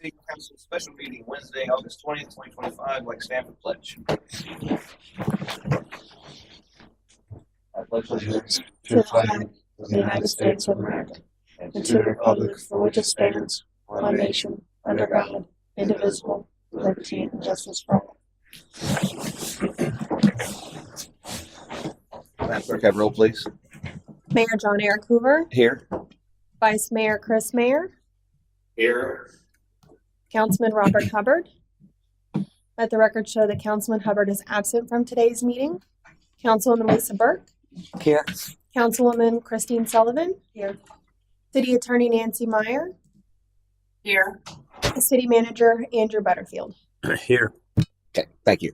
City Council special meeting Wednesday, August 20th, 2025, like Stanford Pledge. I pledge allegiance to the flag of the United States of America and to the republic for which it stands, one nation, under God, indivisible, with liberty and justice for all. Madam Clerk, have roll, please. Mayor John Eric Hoover. Here. Vice Mayor Chris Mayer. Here. Councilman Robert Hubbard. Let the record show that Councilman Hubbard is absent from today's meeting. Councilwoman Lisa Burke. Here. Councilwoman Christine Sullivan. Here. City Attorney Nancy Meyer. Here. City Manager Andrew Butterfield. Here. Okay, thank you.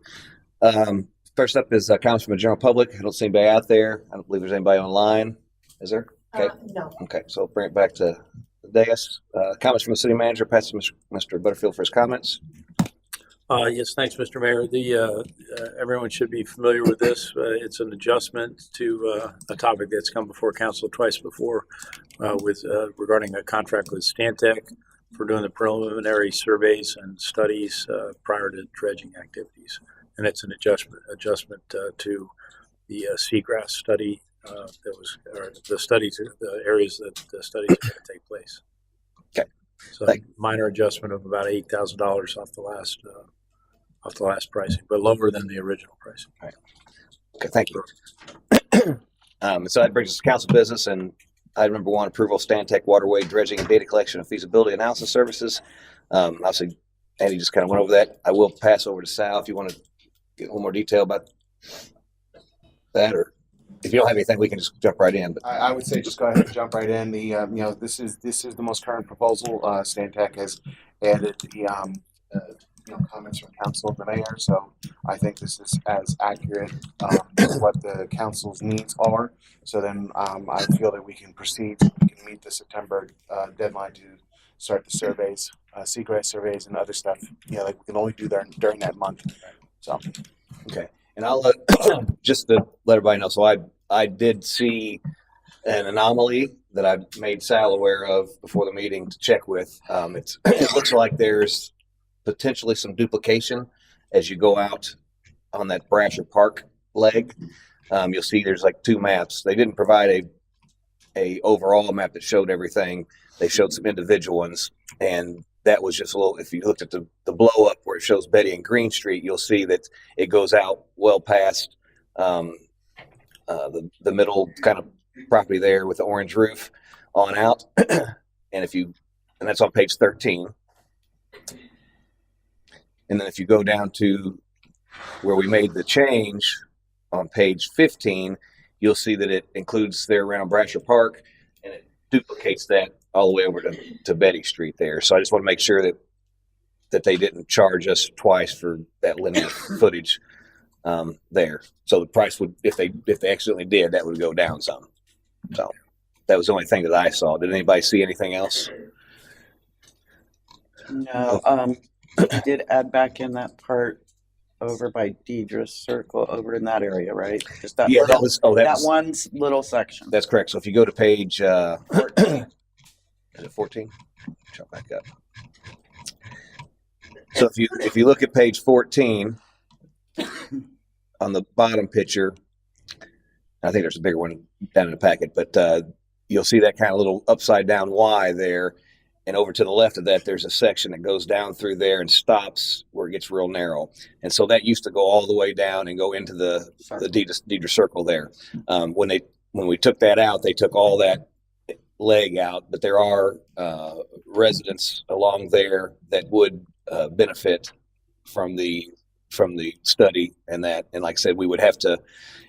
First up is comments from the general public. I don't see anybody out there. I don't believe there's anybody online. Is there? Okay. No. Okay, so I'll bring it back to the dais. Comments from the city manager. Pass to Mr. Butterfield for his comments. Yes, thanks, Mr. Mayor. Everyone should be familiar with this. It's an adjustment to a topic that's come before council twice before regarding a contract with Stantec for doing the preliminary surveys and studies prior to dredging activities. And it's an adjustment to the seagrass study the areas that the studies are going to take place. Okay. So minor adjustment of about $8,000 off the last pricing, but lower than the original pricing. All right. Okay, thank you. So that brings us to council business, and item number one, approval of Stantec Waterway dredging and data collection and feasibility analysis services. Obviously, Andy just kind of went over that. I will pass over to Sal if you want to get a little more detail about that, or if you don't have anything, we can just jump right in. But I would say just go ahead and jump right in. This is the most current proposal. Stantec has added the comments from council of the mayor, so I think this is as accurate as what the council's needs are. So then I feel that we can proceed. We can meet the September deadline to start the surveys, seagrass surveys, and other stuff. Like we can only do that during that month. So, okay, and I'll just to let everybody know. So I did see an anomaly that I made Sal aware of before the meeting to check with. It looks like there's potentially some duplication as you go out on that Brasher Park leg. You'll see there's like two maps. They didn't provide a overall map that showed everything. They showed some individual ones, and that was just a little. If you looked at the blow up where it shows Betty and Green Street, you'll see that it goes out well past the middle kind of property there with the orange roof on out, and that's on page 13. And then if you go down to where we made the change on page 15, you'll see that it includes there around Brasher Park, and it duplicates that all the way over to Betty Street there. So I just want to make sure that they didn't charge us twice for that linear footage there. So the price would, if they accidentally did, that would go down some. So that was the only thing that I saw. Did anybody see anything else? No. I did add back in that part over by Deidre's Circle, over in that area, right? Just that. Yeah, little, that was one little section. That's correct. So if you go to page 14, is it 14? Jump back up. So if you look at page 14 on the bottom picture, I think there's a bigger one down in the packet, but you'll see that kind of little upside down Y there. And over to the left of that, there's a section that goes down through there and stops where it gets real narrow. And so that used to go all the way down and go into the Deidre Circle there. When we took that out, they took all that leg out, but there are residents along there that would benefit from the study and that. And like I said, we would have to,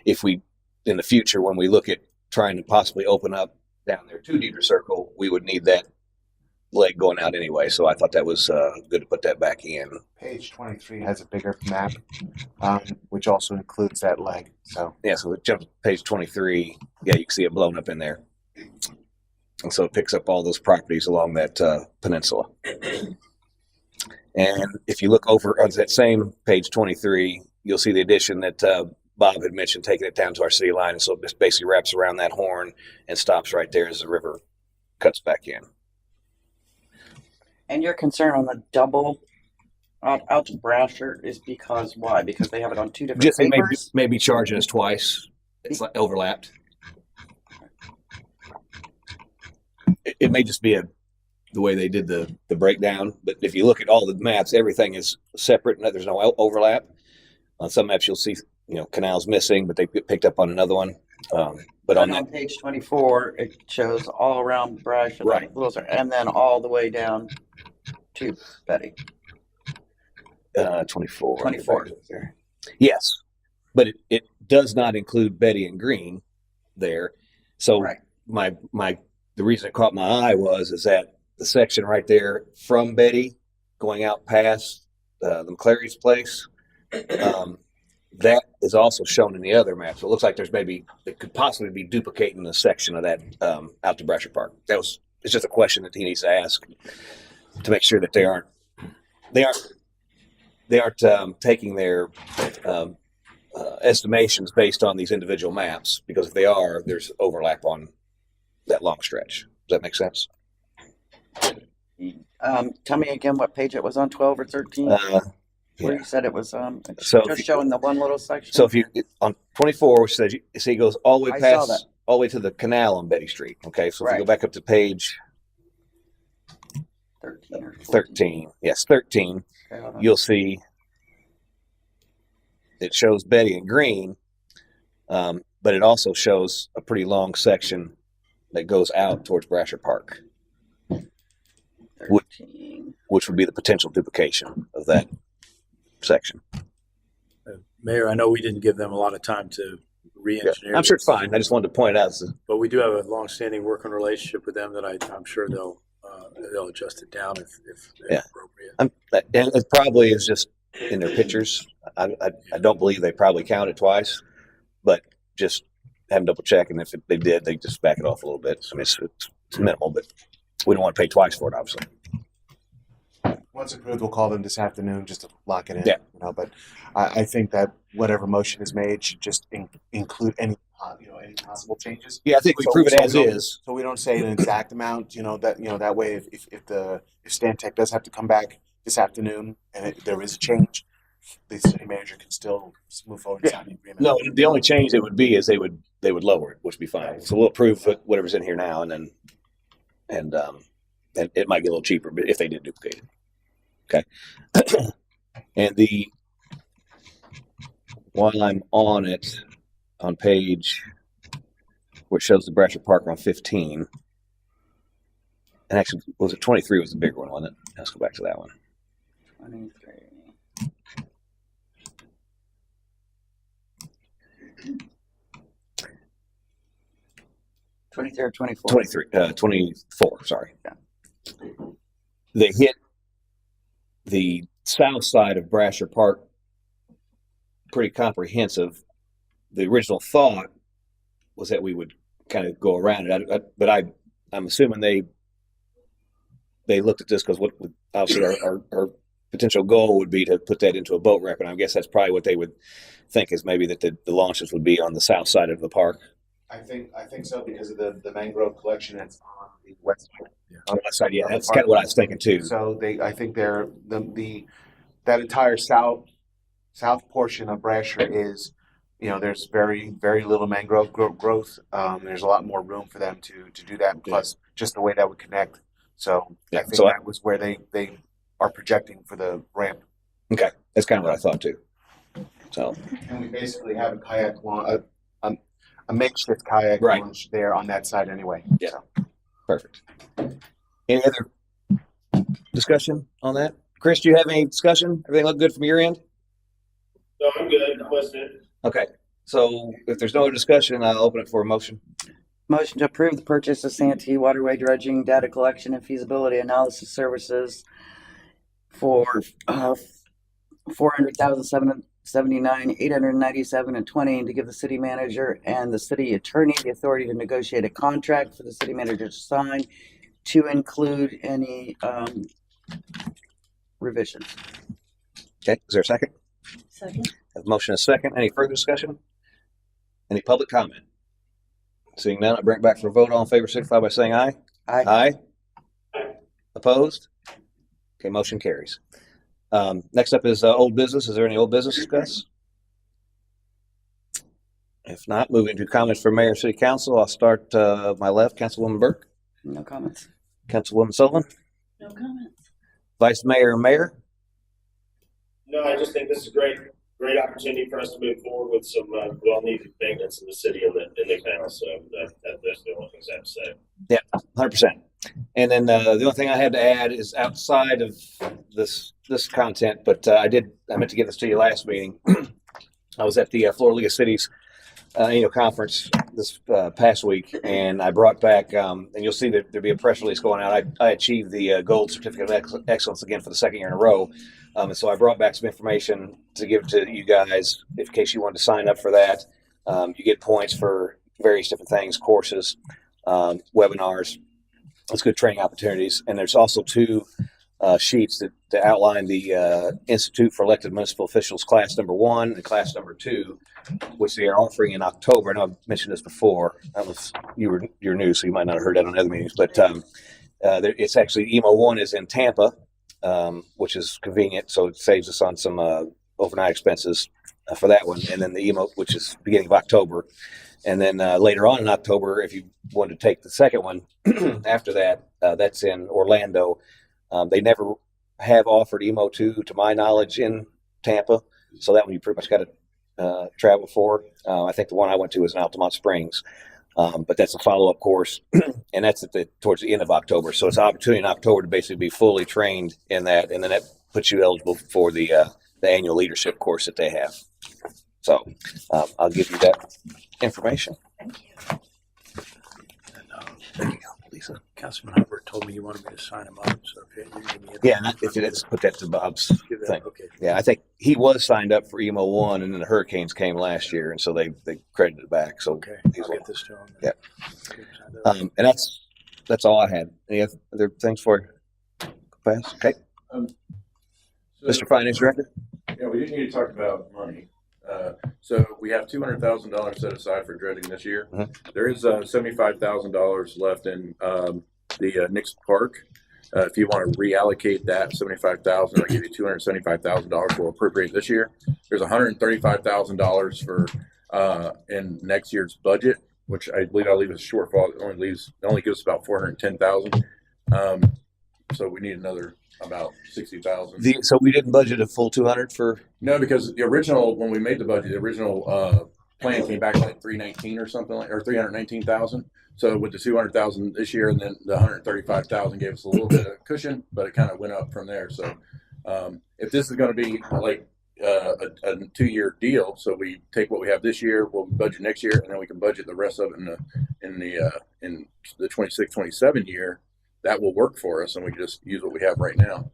if we in the future when we look at trying to possibly open up down there to Deidre Circle, we would need that leg going out anyway. So I thought that was good to put that back in. page 23 has a bigger map, which also includes that leg. So yeah, so it jumps to page 23. Yeah, you can see it blown up in there. And so it picks up all those properties along that peninsula. And if you look over on that same page 23, you'll see the addition that Bob had mentioned, taking it down to our city line. And so it just basically wraps around that horn and stops right there as the river cuts back in. And your concern on the double out to Brasher is because why? Because they have it on two different Just they papers? may be charging us twice. It's like overlapped. It may just be the way they did the breakdown. But if you look at all the maps, everything is separate. And there's no overlap. On some maps, you'll see canals missing, but they get picked up on another one. But on that page 24, it shows all around Brasher, Right. and then all the way down to Betty. 24. 24. Yes, but it does not include Betty and Green there. So Right. the reason it caught my eye is that the section right there from Betty going out past the McClary's place, that is also shown in the other map. So it looks like it could possibly be duplicating a section of that out to Brasher Park. It's just a question that he needs to ask to make sure that they aren't taking their estimations based on these individual maps, because if they are, there's overlap on that long stretch. Does that make sense? Tell me again what page it was on, 12 or 13? Where Yeah. you said it was So just showing the one little section? So if you on 24, which says you see it goes all the way I saw that. past all the way to the canal on Betty Street. Okay, so if you go Right. back up to page 13 or 14. 13, yes, 13, Okay, hold on. you'll see it shows Betty and Green, but it also shows a pretty long section that goes out towards Brasher Park, 13. which would be the potential duplication of that section. Mayor, I know we didn't give them a lot of time to re-engineer. I'm sure it's this, fine. I just wanted to point it out. but we do have a long-standing working relationship with them that I'm sure they'll adjust it down if Yeah. appropriate. And it probably is just in their pictures. I don't believe they probably counted twice, but just have them double check. And if they did, they just back it off a little bit. I mean, it's minimal, but we don't want to pay twice for it, obviously. Once approved, we'll call them this afternoon just to lock it in. Yeah. But I think that whatever motion is made should just include any any possible changes. Yeah, I think we So- prove it so as we don't- is. So we don't say an exact amount. That way, if Stantec does have to come back this afternoon and there is a change, the city manager can still move forward and sign the agreement. No, the only change it would be is they would lower it, which would be fine. So we'll approve whatever's in here now, and it might get a little cheaper, but if they did duplicate it. Okay. And while I'm on it, on page where it shows the Brasher Park on 15, and actually, was it 23 was the bigger one, wasn't it? Let's go back to that one. 23. Or 24. 24, sorry. Yeah. They hit the south side of Brasher Park pretty comprehensive. The original thought was that we would kind of go around it, but I'm assuming they looked at this because what would obviously our potential goal would be to put that into a boat ramp, and I guess that's probably what they would think is maybe that the launches would be on the south side of the park. I think so because of the mangrove collection that's on the west side. On the west side, yeah, that's kind of what I was thinking too. So I think that entire south portion of Brasher is, there's very, very little mangrove growth. There's a lot more room for them to do that. Plus, just the way that would connect. So Yeah, I think so that was where they are projecting for the ramp. Okay, that's kind of what I thought too. So And we basically have a kayak launch, a makeshift kayak Right. launch there on that side anyway. Yeah. So. perfect. Any other discussion on that? Chris, do you have any discussion? Everything look good from your end? No, I'm good. I'm listening. Okay, so if there's no other discussion, I'll open it for a motion. Motion to approve the purchase of Santee Waterway dredging data collection and feasibility analysis services for $400,779,897.20, and to give the city manager and the city attorney the authority to negotiate a contract for the city manager to sign to include any revisions. Okay, is there a second? Second. Have a motion and a second. Any further discussion? Any public comment? Seeing none, I bring it back for a vote. All in favor, signify by saying aye. Aye. Aye. Opposed? Okay, motion carries. Next up is old business. Is there any old business to discuss? If not, moving to comments from Mayor and City Council. I'll start my left, Councilwoman Burke, No comments. Councilwoman Sullivan, No comments. Vice Mayor and Mayor. No, I just think this is a great opportunity for us to move forward with some well-needed maintenance in the city and the county. So that's the only things I have to say. Yeah, 100%. And then the only thing I had to add is outside of this content, but I meant to get this to you last meeting. I was at the Florida League of Cities annual conference this past week, and I brought back, and you'll see that there'll be a press release going out. I achieved the Gold Certificate of Excellence again for the second year in a row. And so I brought back some information to give to you guys in case you wanted to sign up for that. You get points for various different things, courses, webinars. It's good training opportunities. And there's also two sheets that outline the Institute for Elected Municipal Officials Class Number 1 and Class Number 2, which they are offering in October. I know I've mentioned this before. I don't know if you're new, so you might not have heard that on other meetings. But it's actually EMO 1 is in Tampa, which is convenient, so it saves us on some overnight expenses for that one. And then the EMO, which is beginning of October. And then later on in October, if you want to take the second one after that, that's in Orlando. They never have offered EMO 2, to my knowledge, in Tampa. So that one you pretty much got to travel for. I think the one I went to was in Altamont Springs. But that's a follow-up course, and that's towards the end of October. So it's an opportunity in October to basically be fully trained in that, and then that puts you eligible for the annual leadership course that they have. So I'll give you that information. Thank you. There you go, Lisa. Councilman Hubbard told me you wanted me to sign him up, so if you give me Yeah, and if it's put that to Bob's give that, thing. okay. Yeah, I think he was signed up for EMO 1, and then the hurricanes came last year, and so they credited it back. So Okay, he's I'll get this to him. Yeah. Okay. And that's all I had. Any other things for you? Pass. Okay, Mr. Finance Director. Yeah, we didn't need to talk about money. So we have $200,000 set aside for dredging this year. Mhm. There is $75,000 left in the Nix Park. If you want to reallocate that $75,000, I'll give you $275,000. We'll appropriate this year. There's $135,000 for in next year's budget, which I believe I'll leave as a shortfall. It only gives about $410,000. So we need another about $60,000. So we didn't budget a full 200 for. No, because the original, when we made the budget, the original plan came back like 319 or something or 319,000. So with the 200,000 this year, and then the 135,000 gave us a little bit of cushion, but it kind of went up from there. So if this is going to be like a 2-year deal, so we take what we have this year, we'll budget next year, and then we can budget the rest of it in the 26-27 year. That will work for us, and we can just use what we have right now.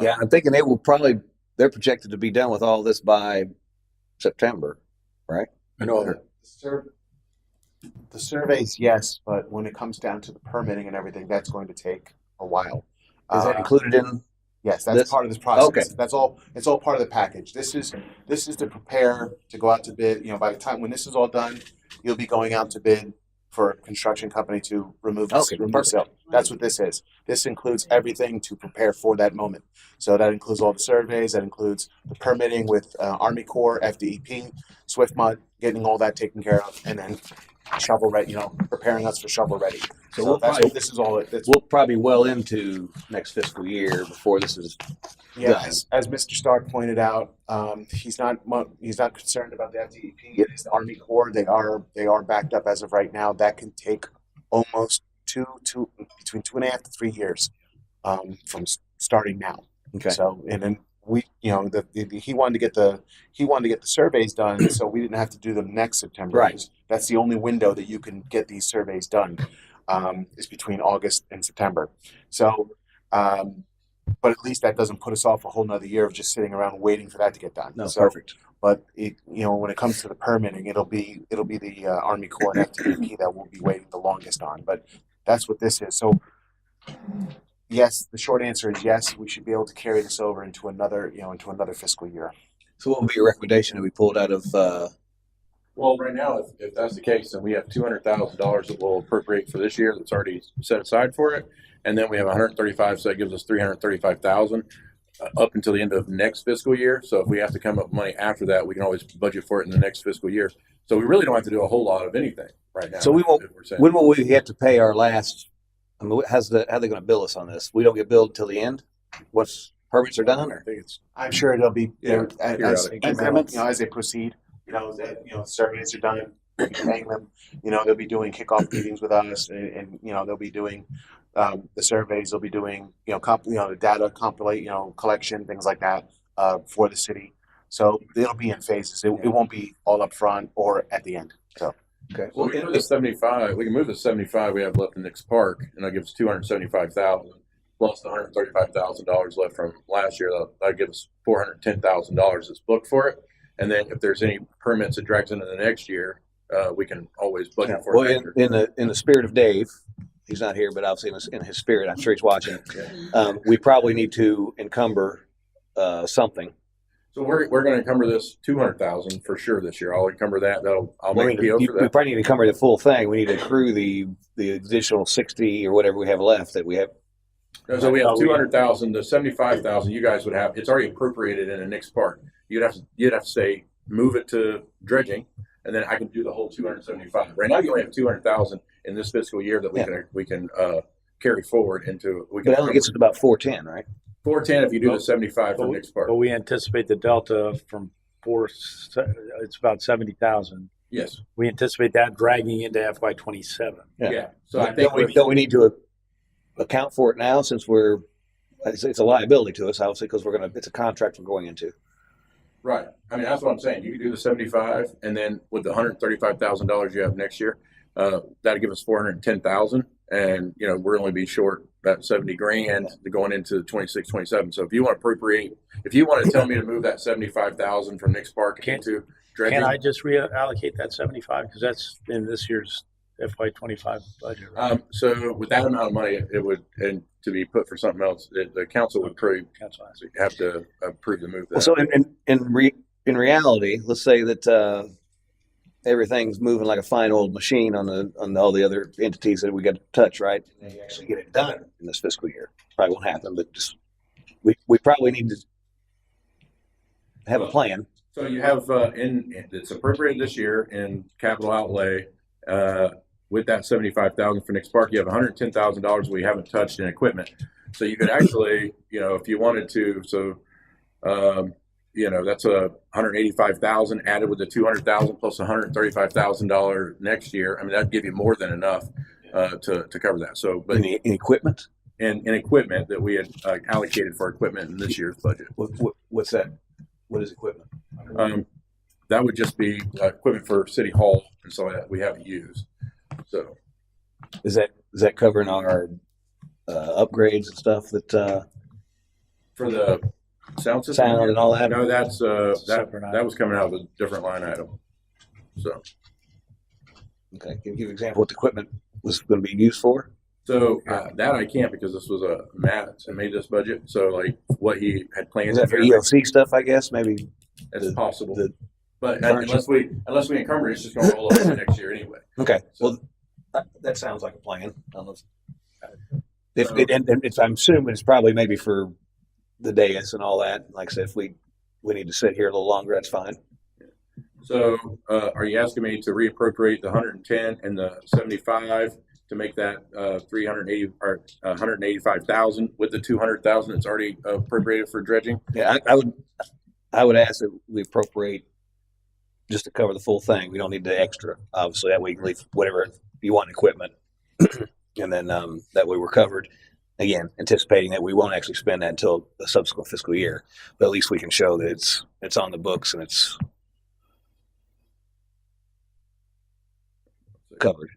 Yeah, I'm thinking they're projected to be done with all this by September, right? I know. The surveys, yes, but when it comes down to the permitting and everything, that's going to take a while. Is that included in? Yes, that's this? part of this process. Okay. That's all. It's all part of the package. This is to prepare to go out to bid. By the time when this is all done, you'll be going out to bid for a construction company to remove silt. That's what this is. This includes everything to prepare for that moment. So that includes all the surveys. That includes the permitting with Army Corps, FDEP, SwiftMud, getting all that taken care of, and then shovel ready. Preparing us for shovel ready. So that's what this is all. We'll probably well into next fiscal year before this is Yeah, done. as Mr. Stark pointed out, he's not concerned about the FDEP. It is the Army Corps. They are backed up as of right now. That can take almost between 2.5 to 3 years from starting now. Okay. So and then we, he wanted to get the surveys done, so we didn't have to do them next September. Right. That's the only window that you can get these surveys done. Is between August and September. So. But at least that doesn't put us off a whole nother year of just sitting around waiting for that to get done. No, So, perfect. But when it comes to the permitting, it'll be the Army Corps and FTP that we'll be waiting the longest on. But that's what this is. So yes, the short answer is yes. We should be able to carry this over into another fiscal year. So what would be your recommendation? Do we pull it out of Well, right now, if that's the case, then we have $200,000 that we'll appropriate for this year that's already set aside for it, and then we have 135, so that gives us 335,000 up until the end of next fiscal year. So if we have to come up with money after that, we can always budget for it in the next fiscal year. So we really don't have to do a whole lot of anything right now. So we won't. if we're saying- When will we have to pay our last? I mean, how are they going to bill us on this? We don't get billed until the end. Once permits are done, I or think it's I'm sure it'll be as periodic. Increments. as they proceed. Surveys are done. Paying them. They'll be doing kickoff meetings with us, and they'll be doing the surveys. They'll be doing the data compilate, collection, things like that for the city. So it'll be in phases. It won't be all up front or at the end. So okay. Well, we can move the 75. We can move the 75 we have left in Nick's Park, and that gives 275,000 plus the $135,000 left from last year. That gives $410,000 that's booked for it. And then if there's any permits that drags into the next year, we can always budget for Well, it. in the spirit of Dave, he's not here, but obviously in his spirit, I'm sure he's watching. We probably need to encumber something. So we're going to encumber this 200,000 for sure this year. I'll encumber that. I'll We make a PO for we that. probably need to encumber the full thing. We need to accrue the additional 60 or whatever we have left that we have. So we have 200,000. The 75,000 you guys would have. It's already appropriated in the Nick's Park. You'd have to say move it to dredging, and then I can do the whole 275. Right now you only have 200,000 in this fiscal year that we can carry forward into. But that only gets us about 410, right? 410 if you do the 75 for Nick's Park. But we anticipate the delta from it's about 70,000. Yes. We anticipate that dragging into FY27. Yeah. So I think Don't we need to account for it now since it's a liability to us, obviously, because it's a contract we're going into. right. I mean, that's what I'm saying. You can do the 75, and then with the $135,000 you have next year, that'll give us 410,000, and we're only be short that 70 grand going into 26, 27. So if you want to tell me to move that 75,000 from Nick's Park into dredging, Can I just reallocate that 75? Because that's in this year's FY25 budget. Right? so with that amount of money, it would, and to be put for something else, the council would Council has it. have to approve the move. Well, so in reality, let's say that everything's moving like a fine old machine on all the other entities that we got to touch, right? And they actually get it done in this fiscal year. Probably won't happen, but just we probably need to have a plan. So you have it's appropriated this year in capital outlay. With that 75,000 for Nick's Park, you have $110,000 we haven't touched in equipment. So you could actually, if you wanted to, that's a 185,000 added with the 200,000 plus $135,000 next year. I mean, that'd give you more than enough to cover that. So, but In equipment, in equipment that we had allocated for equipment in this year's budget, what's that? What is equipment? that would just be equipment for City Hall and so that we haven't used. So Is that covering our upgrades and stuff that for the sound system, sound and all that? no, that's Separate that item. was coming out of a different line item. So. Okay, can you give an example what the equipment was going to be used for? So that I can't because this was a Matt that made this budget. So like what he had planned. Is that for here, EOC stuff? I guess maybe. it's possible. But furniture? unless we encumber it, it's just going to roll over next year anyway. Okay, So- well, that sounds like a plan. I'm assuming it's probably maybe for the dais and all that. Like I said, if we need to sit here a little longer, that's fine. So are you asking me to reappropriate the 110 and the 75 to make that 380 or 185,000 with the 200,000 that's already appropriated for dredging? Yeah, I would ask that we appropriate just to cover the full thing. We don't need the extra. Obviously, that way you can leave whatever you want in equipment, and then that way we're covered. Again, anticipating that we won't actually spend that until the subsequent fiscal year, but at least we can show that it's on the books and it's covered.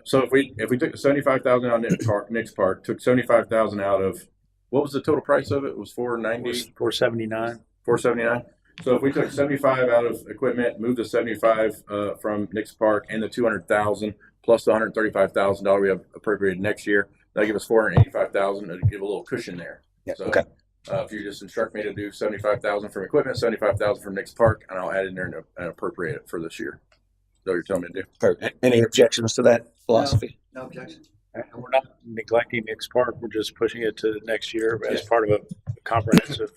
So if we took the 75,000 out of Nick's Park, took 75,000 out of, what was the total price of it? It was 490, 479. 479. So if we took 75 out of equipment, moved the 75 from Nick's Park and the 200,000 plus the $135,000 we have appropriated next year, that'll give us 485,000 to give a little cushion there. Yeah. So Okay. If you just instruct me to do 75,000 from equipment, 75,000 from Nick's Park, and I'll add in there and appropriate it for this year. Is that what you're telling me to do? Perfect. Any objections to that philosophy? No objection. And we're not neglecting Nick's Park. We're just pushing it to next year as part of a comprehensive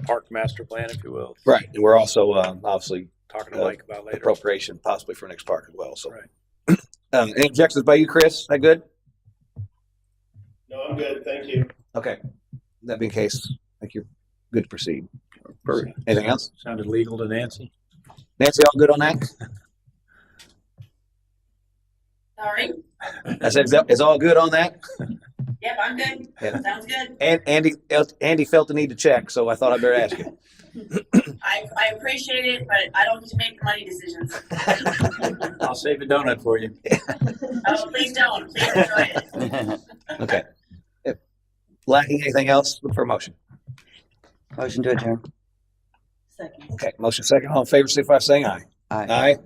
park master plan, if you will. Right. And we're also obviously Talking to Mike about later. appropriation possibly for next park as well. So, Right. Any objections by you, Chris? That good? No, I'm good. Thank you. Okay. That being the case, I think you're good to proceed. Perfect. Anything else? Sounded legal to Nancy. Nancy, all good on that? Sorry. I said, is all good on that? Yep, I'm good. Yeah. Sounds good. And Andy felt the need to check, so I thought I'd better ask you. I appreciate it, but I don't get to make the money decisions. I'll save a donut for you. Oh, please don't. Please enjoy it. Okay. If lacking anything else, look for a motion. Motion to adjourn. Second. Okay, motion second. All in favor, signify by saying aye. Aye. Aye.